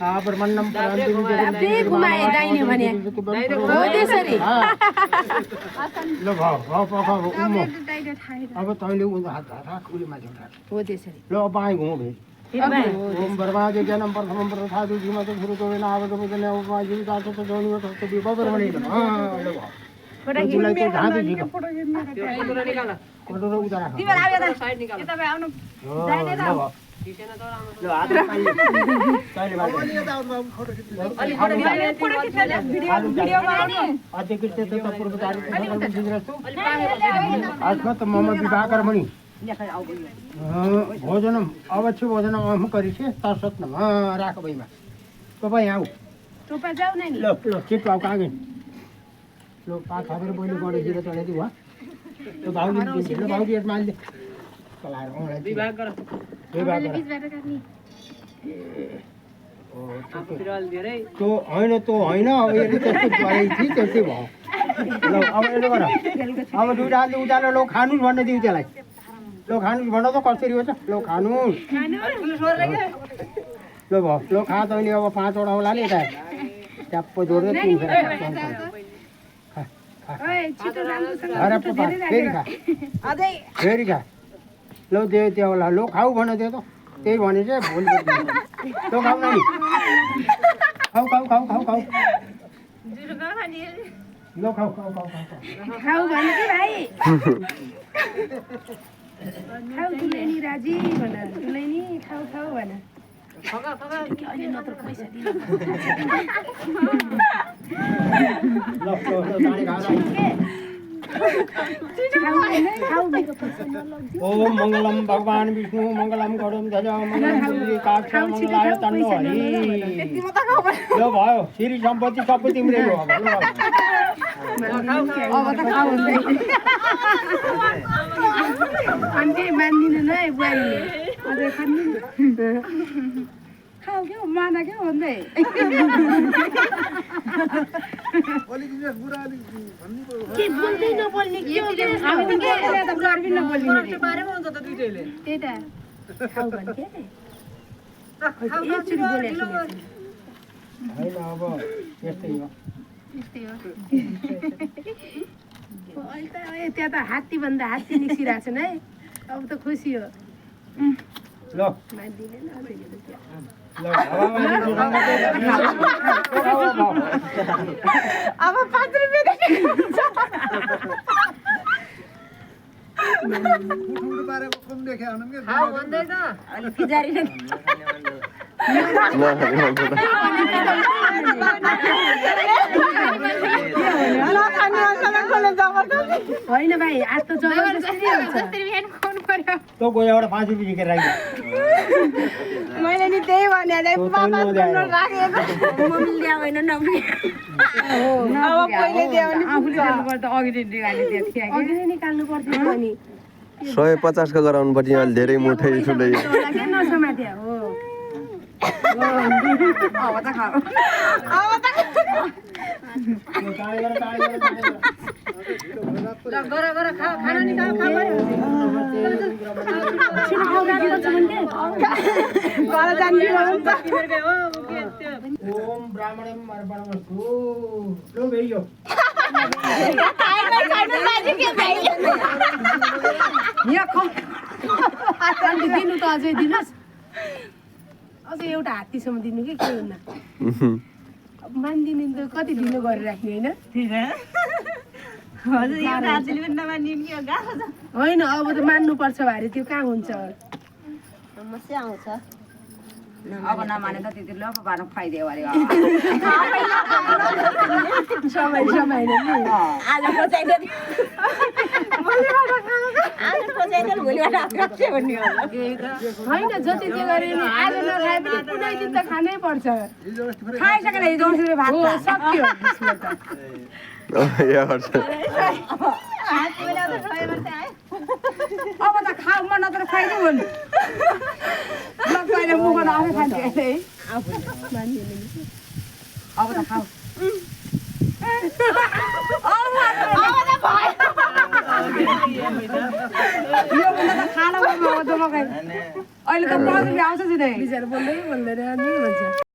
ब्रह्मण्डम अबे घुमाए दाहिने भने हो त्यसरी ल भाउ भाउ पखा अब तैँले हात खुली माथि उठा हो त्यसरी ल अब आइ घुमौ भे ओम ब्रह्माजे ज्ञानम प्रथमं प्रसादु धीमहि गुरुतो नावदमुदने उपमाजी दास त जोनियो त विभवरमणि ल भाउ तुलाई चाहिँ झाँदै झिको कटोरा उतारा तिम्रो आयो त साइड निकाल यता भए आउनु जाइने त ल हात पाइले तैँले बाटो अलि फोटो खिच्ने भिडियोमा आउने अधिकृत त पूर्वतारी आजमा त मम विवाह कर्मणि भोजनम अवश्य भोजनम अहम करिछे तसत्न राख भइमा तपाईँ आऊ टोपा जाऊ न नि ल ल चिट आऊ कहाँ गइन् ल पात हालेर बहिनी गडे दिएर चढाइदिउ हो ल भाउजी ल भाउजी यसमा आइले चलाएर विवाह गर विवाह गर फिरल धेरै तो हैन अब यसले त्यस्तो गरे थिए त्यस्तै भयो ल अब यसो गर अब दुईटा हातले उचालेर लो खानु भन्ने दिउ त्यसलाई लो खानु भन त कसरी हो त लो खानु ल भयो लो खा तैँले अब 5 वटा होला नि यता ट्याप्प जोड्दै 3 फेरि खा लो दे त्यो होला लो खाऊ भन त्यो त त्यही भने चाहिँ भोलि लो खाऊ न नि खाऊ खाऊ खाऊ खाऊ खाऊ लो खाऊ खाऊ खाऊ खाऊ भने कि भाइ खाऊ तुलै नि राजी भन तुलै नि खाऊ खाऊ भन अहिले नत्र पैसा दिनु ओम मंगलम भगवान विष्णु मंगलम गरुड ध्वज मंगलम काठ मंगलाय तन्नो हरि ल भयो श्री सम्पत्ति सबै तिम्रै हो अब त खाऊ अन्ते मान्दिन न बुहारीले अझै खानु खाऊ के माना के भन्दै के बोल्दै नबोल्ने के हो हामी के त गर्बी नबोल्ने बारेमा हुन्छ त दुईटैले त्यही त खाऊ भन् के एकचोटि बोलेको हैन अब यस्तै हो अहिले त त्यहाँ त हात्ती भन्दा हात्ती निस्किरहेको छन् है अब त खुसी हो ल मान्दिने न ल अब 5 रुपैयाँ खाऊ भन्दै त अलि फिजारी होइन भाइ आज त जबरजस्ती हुन्छ तो गयो एउटा 5 रुपैयाँ झिकेर राख्यो मैले नि त्यही भने मम्मीले ल्यायो होइन नम्बी अब पहिले दियो भने आफूले दिनुपर्छ अघि निकाल्नु पर्थ्यो नि 150 को गराउनु पर्छ अहिले धेरै मुठै ठुलै के नसमात्या हो अब त खाऊ ल गर खा खाना नि खा ओम ब्राह्मणम अर्पणमस्तु लो भेइयो दिनु त अझै दिनुहोस् अझै एउटा हात्तीसम्म दिनु कि के हुन्न मान्दिनु त कति ढिलो गरिराख्ने होइन अब त मान्नुपर्छ भारे त्यो कहाँ हुन्छ समस्या आउँछ अब नमाने त त्यति ल पार्न खुवाइदियो अरे समय नि आज खोज्दैन भोलिबाट के भन्ने होला होइन जति जे गरे नि आज नखाए पनि कुनै दिन त खानै पर्छ खाइसकेर हिजो उसले भात हो सक्यो अब त खाऊ म नत्र खुवाइदिउँ भन्नु ल पहिला मुखमा आफै खान्छ अब त खाऊ अहिले त 5 रुपियाँ आउँछ नि बिचारा बोल्दै बोल्दैन नि भन्छ